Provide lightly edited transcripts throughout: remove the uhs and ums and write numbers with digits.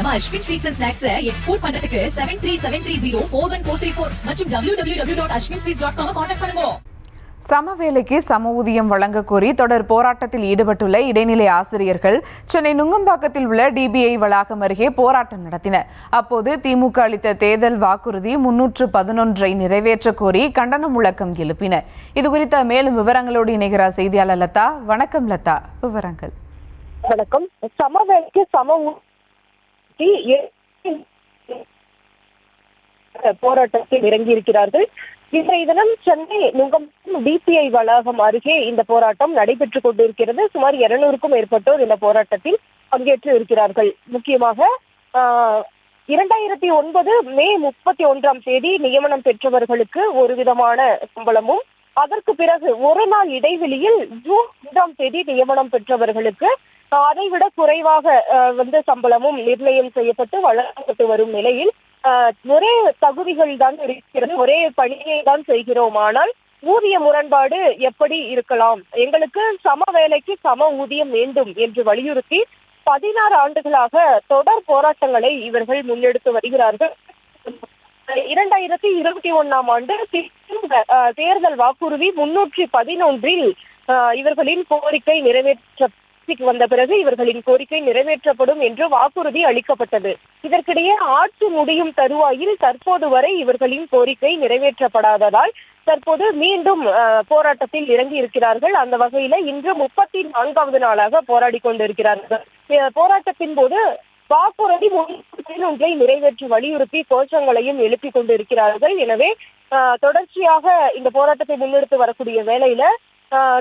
நம்ம Ashwin sweets and snacks export பண்றதுக்கு 7373041434 மற்றும் www.ashwinsweets.com கான்டாக்ட் பண்ணுங்க. சமவேளைக்கு சம ஊதியம் வழங்க கோரி தொடர் போராட்டத்தில் ஈடுபட்டுள்ள இடைநிலை ஆசிரியர்கள் சென்னை நுங்கம்பாக்கத்தில் உள்ள டிபிஐ வளாகம் அருகே போராட்டம் நடத்தினர். அப்போது திமுக அளித்த தேர்தல் வாக்குறுதி 311 நிறைவேற்ற கோரி கண்டன முழக்கம் எழுப்பினர். இதுகுறித்த மேலும் விவரங்களோடு இணைகிறார் செய்தியாளர் லதா. வணக்கம் லதா, விவரங்கள். வணக்கம். சமவேளைக்கு சம போராட்டத்தில் இறங்கியிருக்கிறார்கள். இன்றைய தினம் சென்னை நுங்கம்பாக்கம் டிபிஐ வளாகம் அருகே இந்த போராட்டம் நடைபெற்றுக் கொண்டிருக்கிறது. சுமார் 200க்கும் மேற்பட்டோர் இந்த போராட்டத்தில் பங்கேற்று இருக்கிறார்கள். முக்கியமாக 2009 மே 31 நியமனம் பெற்றவர்களுக்கு ஒரு விதமான சம்பளமும், அதற்கு பிறகு ஒரு நாள் இடைவெளியில் ஜூன் 5 நியமனம் பெற்றவர்களுக்கு அதைவிட குறைவாக சம்பளமும் நிர்ணயம் செய்யப்பட்டு வழங்கப்பட்டு வரும் நிலையில் ஒரே தகுதிகள் தான் இருக்கிறது, ஒரே பணியை தான் செய்கிறோம், ஆனால் ஊதிய முரண்பாடு எப்படி இருக்கலாம், எங்களுக்கு சம வேலைக்கு சம ஊதியம் வேண்டும் என்று வலியுறுத்தி 16 ஆண்டுகளாக தொடர் போராட்டங்களை இவர்கள் முன்னெடுத்து வருகிறார்கள். 2021 ஆண்டு தேர்தல் வாக்குறுதி 311 இவர்களின் கோரிக்கை நிறைவேற்ற வந்த பிறகு இவர்களின் கோரிக்கை நிறைவேற்றப்படும் என்று வாக்குறுதி அளிக்கப்பட்டது. இதற்கிடையே ஆட்சி முடியும் தருவாயில் தற்போது வரை இவர்களின் கோரிக்கை நிறைவேற்றப்படாததால் தற்போது மீண்டும் போராட்டத்தில் இறங்கி இருக்கிறார்கள். அந்த வகையில இன்று 34வது நாளாக போராடி கொண்டிருக்கிறார்கள். போராட்டத்தின் போது வாக்குறுதி 311 நிறைவேற்றி வலியுறுத்தி கோஷங்களையும் எழுப்பிக் கொண்டிருக்கிறார்கள். எனவே தொடர்ச்சியாக இந்த போராட்டத்தை முன்னெடுத்து வரக்கூடிய வேளையில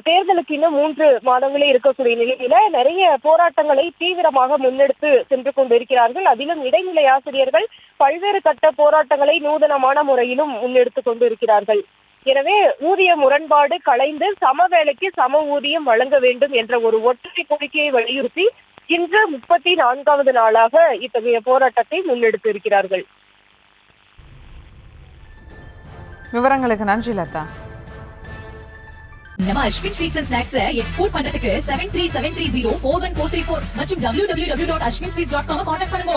தேர்தலுக்கு இன்னும் 3 மாதங்களே இருக்கக்கூடிய நிலையில நிறைய போராட்டங்களை தீவிரமாக முன்னெடுத்து சென்று கொண்டிருக்கிறார்கள். அதிலும் இடைநிலை ஆசிரியர்கள் பல்வேறு கட்ட போராட்டங்களை நூதனமான முறையிலும் முன்னெடுத்து கொண்டிருக்கிறார்கள். எனவே ஊதிய முரண்பாடு களைந்து சம வேலைக்கு சம ஊதியம் வழங்க வேண்டும் என்ற ஒரு ஒற்றை கோரிக்கையை வலியுறுத்தி இன்று 34வது நாளாக இத்தகைய போராட்டத்தை முன்னெடுத்து இருக்கிறார்கள். விவரங்களுக்கு நன்றி லதா. நம்ம Ashwin sweets and snacks export பண்றதுக்கு 7373041434 மற்றும் www.ashwinsweets.com கான்டாக்ட் பண்ணுங்க.